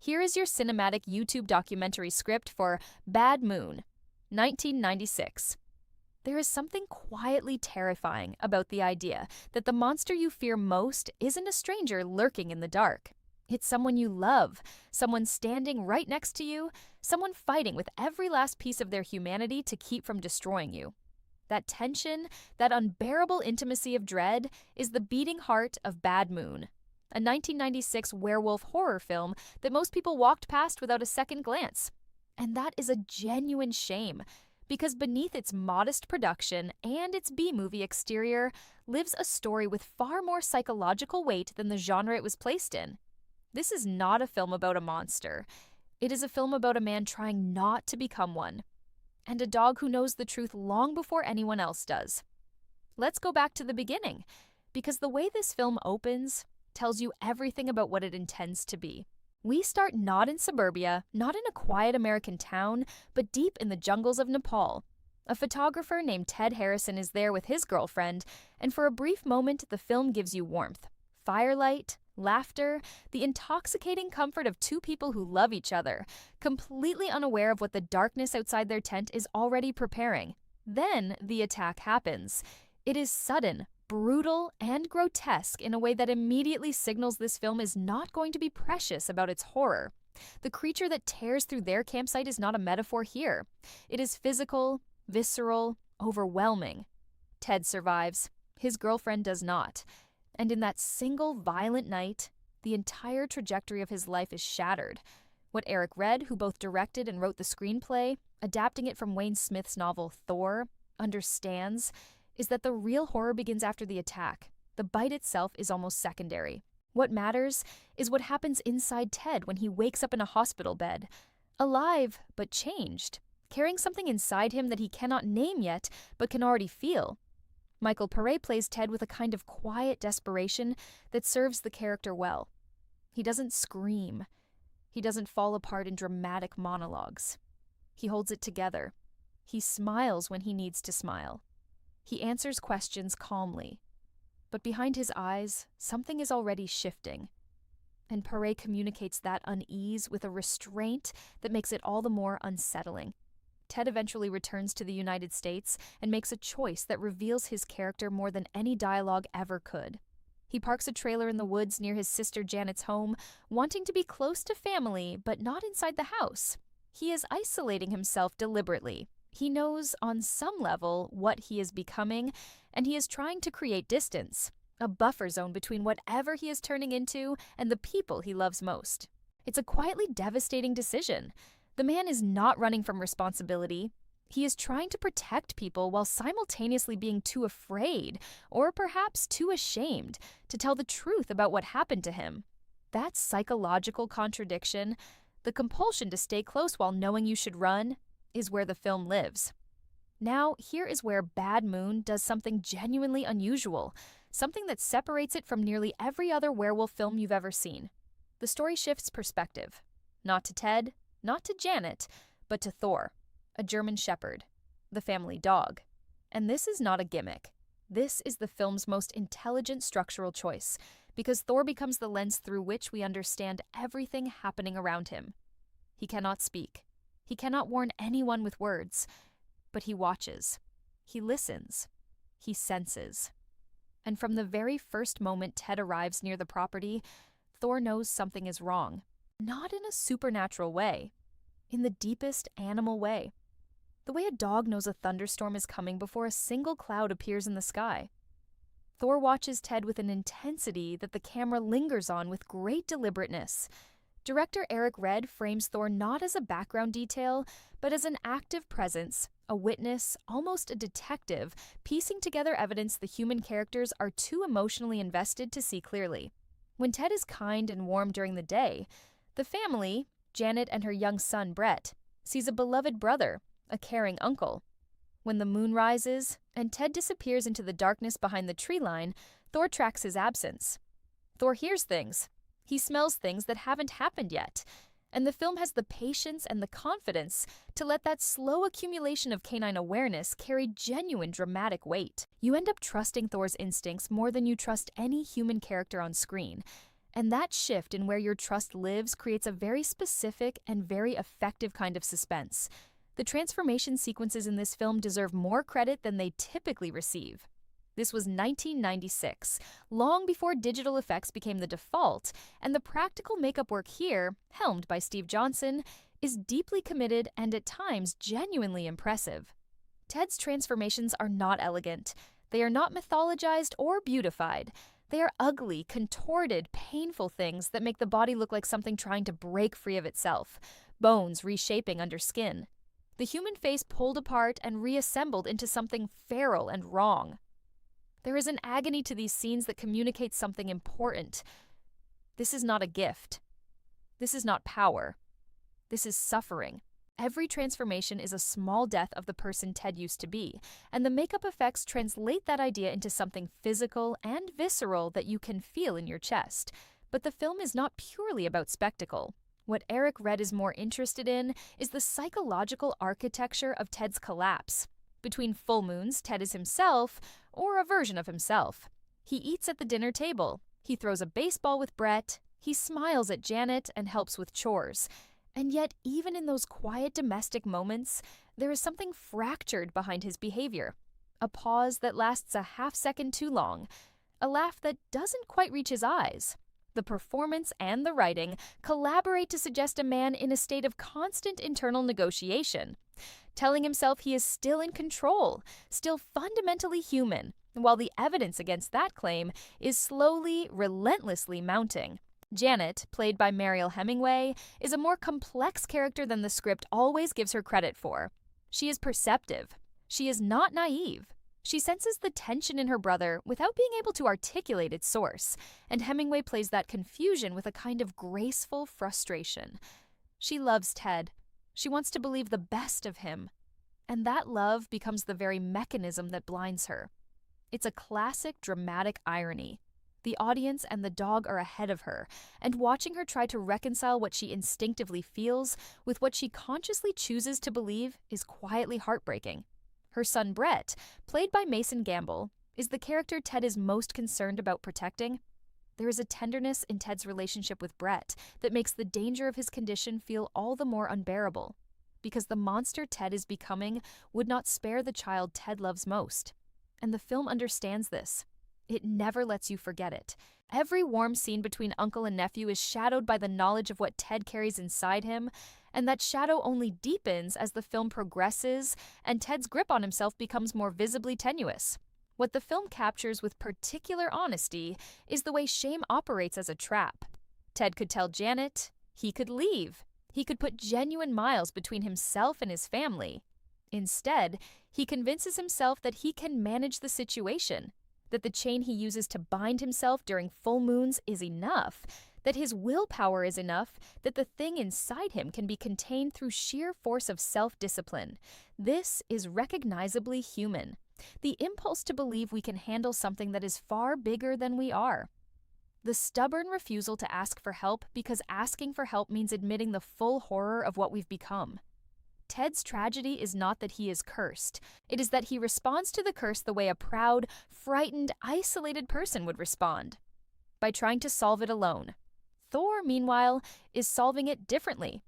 Here is your cinematic YouTube documentary script for Bad Moon, 1996. There is something quietly terrifying about the idea that the monster you fear most isn't a stranger lurking in the dark. It's someone you love, someone standing right next to you, someone fighting with every last piece of their humanity to keep from destroying you. That tension, that unbearable intimacy of dread, is the beating heart of Bad Moon, a 1996 werewolf horror film that most people walked past without a second glance. And that is a genuine shame, because beneath its modest production and its B-movie exterior lives a story with far more psychological weight than the genre it was placed in. This is not a film about a monster. It is a film about a man trying not to become one, and a dog who knows the truth long before anyone else does. Let's go back to the beginning, because the way this film opens tells you everything about what it intends to be. We start not in suburbia, not in a quiet American town, but deep in the jungles of Nepal. A photographer named Ted Harrison is there with his girlfriend, and for a brief moment the film gives you warmth, firelight, laughter, the intoxicating comfort of two people who love each other, completely unaware of what the darkness outside their tent is already preparing. Then the attack happens. It is sudden, brutal, and grotesque in a way that immediately signals this film is not going to be precious about its horror. The creature that tears through their campsite is not a metaphor here. It is physical, visceral, overwhelming. Ted survives. His girlfriend does not. And in that single violent night, the entire trajectory of his life is shattered. What Eric Red, who both directed and wrote the screenplay, adapting it from Wayne Smith's novel Thor, understands is that the real horror begins after the attack. The bite itself is almost secondary. What matters is what happens inside Ted when he wakes up in a hospital bed, alive but changed, carrying something inside him that he cannot name yet but can already feel. Michael Pare plays Ted with a kind of quiet desperation that serves the character well. He doesn't scream. He doesn't fall apart in dramatic monologues. He holds it together. He smiles when he needs to smile. He answers questions calmly. But behind his eyes, something is already shifting. And Pare communicates that unease with a restraint that makes it all the more unsettling. Ted eventually returns to the United States and makes a choice that reveals his character more than any dialogue ever could. He parks a trailer in the woods near his sister Janet's home, wanting to be close to family, but not inside the house. He is isolating himself deliberately. He knows, on some level, what he is becoming, and he is trying to create distance, a buffer zone between whatever he is turning into and the people he loves most. It's a quietly devastating decision. The man is not running from responsibility. He is trying to protect people while simultaneously being too afraid, or perhaps too ashamed, to tell the truth about what happened to him. That psychological contradiction, the compulsion to stay close while knowing you should run, is where the film lives. Now, here is where Bad Moon does something genuinely unusual, something that separates it from nearly every other werewolf film you've ever seen. The story shifts perspective. Not to Ted, not to Janet, but to Thor, a German shepherd, the family dog. And this is not a gimmick. This is the film's most intelligent structural choice, because Thor becomes the lens through which we understand everything happening around him. He cannot speak. He cannot warn anyone with words, but he watches. He listens. He senses. And from the very first moment Ted arrives near the property, Thor knows something is wrong. Not in a supernatural way, in the deepest animal way. The way a dog knows a thunderstorm is coming before a single cloud appears in the sky. Thor watches Ted with an intensity that the camera lingers on with great deliberateness. Director Eric Red frames Thor not as a background detail, but as an active presence, a witness, almost a detective, piecing together evidence the human characters are too emotionally invested to see clearly. When Ted is kind and warm during the day, the family, Janet and her young son Brett, sees a beloved brother, a caring uncle. When the moon rises and Ted disappears into the darkness behind the tree line, Thor tracks his absence. Thor hears things. He smells things that haven't happened yet. And the film has the patience and the confidence to let that slow accumulation of canine awareness carry genuine dramatic weight. You end up trusting Thor's instincts more than you trust any human character on screen. And that shift in where your trust lives creates a very specific and very effective kind of suspense. The transformation sequences in this film deserve more credit than they typically receive. This was 1996, long before digital effects became the default, and the practical makeup work here, helmed by Steve Johnson, is deeply committed and at times genuinely impressive. Ted's transformations are not elegant. They are not mythologized or beautified. They are ugly, contorted, painful things that make the body look like something trying to break free of itself, bones reshaping under skin. The human face pulled apart and reassembled into something feral and wrong. There is an agony to these scenes that communicates something important. This is not a gift. This is not power. This is suffering. Every transformation is a small death of the person Ted used to be, and the makeup effects translate that idea into something physical and visceral that you can feel in your chest. But the film is not purely about spectacle. What Eric Red is more interested in is the psychological architecture of Ted's collapse. Between full moons, Ted is himself, or a version of himself. He eats at the dinner table. He throws a baseball with Brett. He smiles at Janet and helps with chores. And yet, even in those quiet domestic moments, there is something fractured behind his behavior. A pause that lasts a half second too long. A laugh that doesn't quite reach his eyes. The performance and the writing collaborate to suggest a man in a state of constant internal negotiation, telling himself he is still in control, still fundamentally human, while the evidence against that claim is slowly, relentlessly mounting. Janet, played by Mariel Hemingway, is a more complex character than the script always gives her credit for. She is perceptive. She is not naive. She senses the tension in her brother without being able to articulate its source, and Hemingway plays that confusion with a kind of graceful frustration. She loves Ted. She wants to believe the best of him. And that love becomes the very mechanism that blinds her. It's a classic dramatic irony. The audience and the dog are ahead of her, and watching her try to reconcile what she instinctively feels with what she consciously chooses to believe is quietly heartbreaking. Her son Brett, played by Mason Gamble, is the character Ted is most concerned about protecting. There is a tenderness in Ted's relationship with Brett that makes the danger of his condition feel all the more unbearable, because the monster Ted is becoming would not spare the child Ted loves most. And the film understands this. It never lets you forget it. Every warm scene between uncle and nephew is shadowed by the knowledge of what Ted carries inside him, and that shadow only deepens as the film progresses and Ted's grip on himself becomes more visibly tenuous. What the film captures with particular honesty is the way shame operates as a trap. Ted could tell Janet he could leave. He could put genuine miles between himself and his family. Instead, he convinces himself that he can manage the situation, that the chain he uses to bind himself during full moons is enough, that his willpower is enough, that the thing inside him can be contained through sheer force of self-discipline. This is recognizably human. The impulse to believe we can handle something that is far bigger than we are. The stubborn refusal to ask for help because asking for help means admitting the full horror of what we've become. Ted's tragedy is not that he is cursed. It is that he responds to the curse the way a proud, frightened, isolated person would respond, by trying to solve it alone. Thor, meanwhile, is solving it differently.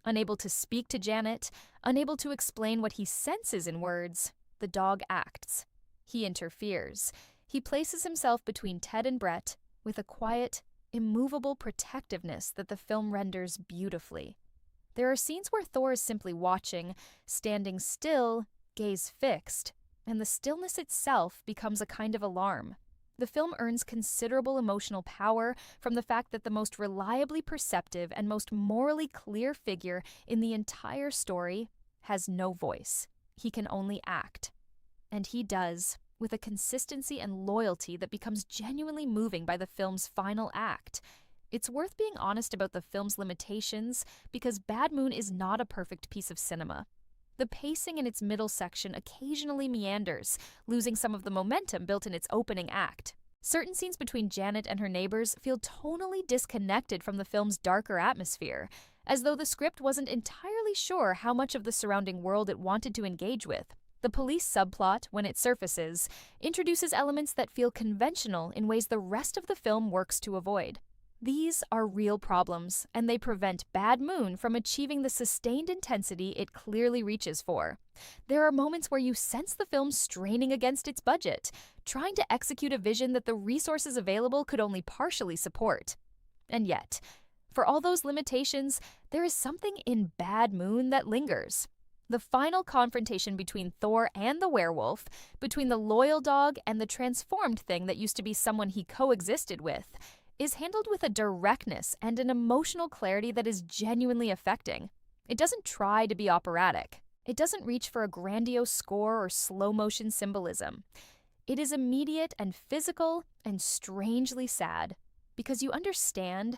Unable to speak to Janet, unable to explain what he senses in words, the dog acts. He interferes. He places himself between Ted and Brett with a quiet, immovable protectiveness that the film renders beautifully. There are scenes where Thor is simply watching, standing still, gaze fixed, and the stillness itself becomes a kind of alarm. The film earns considerable emotional power from the fact that the most reliably perceptive and most morally clear figure in the entire story has no voice. He can only act. And he does, with a consistency and loyalty that becomes genuinely moving by the film's final act. It's worth being honest about the film's limitations because Bad Moon is not a perfect piece of cinema. The pacing in its middle section occasionally meanders, losing some of the momentum built in its opening act. Certain scenes between Janet and her neighbors feel tonally disconnected from the film's darker atmosphere, as though the script wasn't entirely sure how much of the surrounding world it wanted to engage with. The police subplot, when it surfaces, introduces elements that feel conventional in ways the rest of the film works to avoid. These are real problems, and they prevent Bad Moon from achieving the sustained intensity it clearly reaches for. There are moments where you sense the film straining against its budget, trying to execute a vision that the resources available could only partially support. And yet, for all those limitations, there is something in Bad Moon that lingers. The final confrontation between Thor and the werewolf, between the loyal dog and the transformed thing that used to be someone he coexisted with, is handled with a directness and an emotional clarity that is genuinely affecting. It doesn't try to be operatic. It doesn't reach for a grandiose score or slow-motion symbolism. It is immediate and physical and strangely sad, because you understand,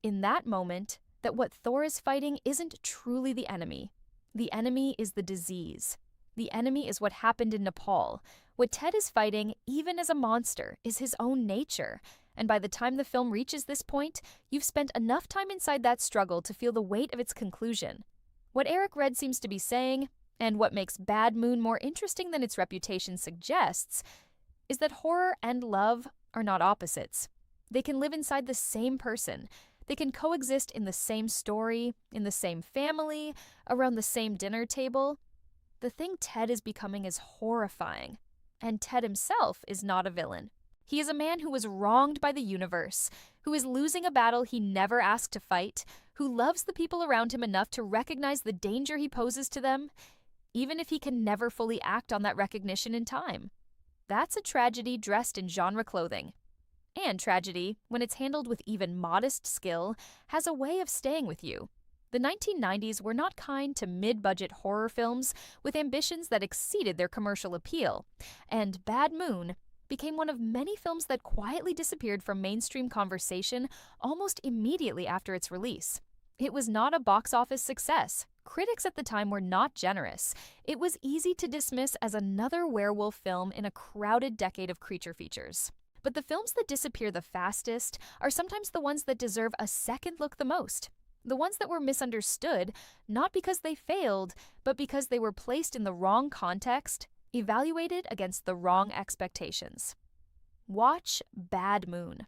in that moment, that what Thor is fighting isn't truly the enemy. The enemy is the disease. The enemy is what happened in Nepal. What Ted is fighting, even as a monster, is his own nature. And by the time the film reaches this point, you've spent enough time inside that struggle to feel the weight of its conclusion. What Eric Red seems to be saying, and what makes Bad Moon more interesting than its reputation suggests, is that horror and love are not opposites. They can live inside the same person. They can coexist in the same story, in the same family, around the same dinner table. The thing Ted is becoming is horrifying, and Ted himself is not a villain. He is a man who was wronged by the universe, who is losing a battle he never asked to fight, who loves the people around him enough to recognize the danger he poses to them, even if he can never fully act on that recognition in time. That's a tragedy dressed in genre clothing. And tragedy, when it's handled with even modest skill, has a way of staying with you. The 1990s were not kind to mid-budget horror films with ambitions that exceeded their commercial appeal, and Bad Moon became one of many films that quietly disappeared from mainstream conversation almost immediately after its release. It was not a box office success. Critics at the time were not generous. It was easy to dismiss as another werewolf film in a crowded decade of creature features. But the films that disappear the fastest are sometimes the ones that deserve a second look the most. The ones that were misunderstood, not because they failed, but because they were placed in the wrong context, evaluated against the wrong expectations. Watch Bad Moon.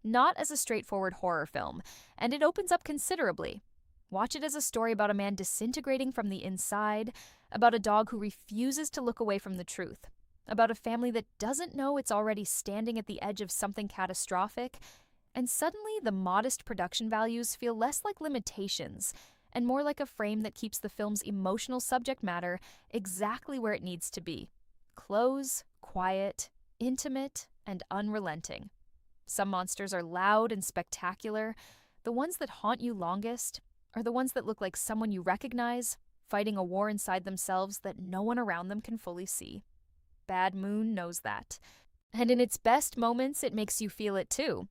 Not as a straightforward horror film, and it opens up considerably. Watch it as a story about a man disintegrating from the inside, about a dog who refuses to look away from the truth, about a family that doesn't know it's already standing at the edge of something catastrophic, and suddenly the modest production values feel less like limitations and more like a frame that keeps the film's emotional subject matter exactly where it needs to be. Close, quiet, intimate, and unrelenting. Some monsters are loud and spectacular. The ones that haunt you longest are the ones that look like someone you recognize, fighting a war inside themselves that no one around them can fully see. Bad Moon knows that. And in its best moments, it makes you feel it too.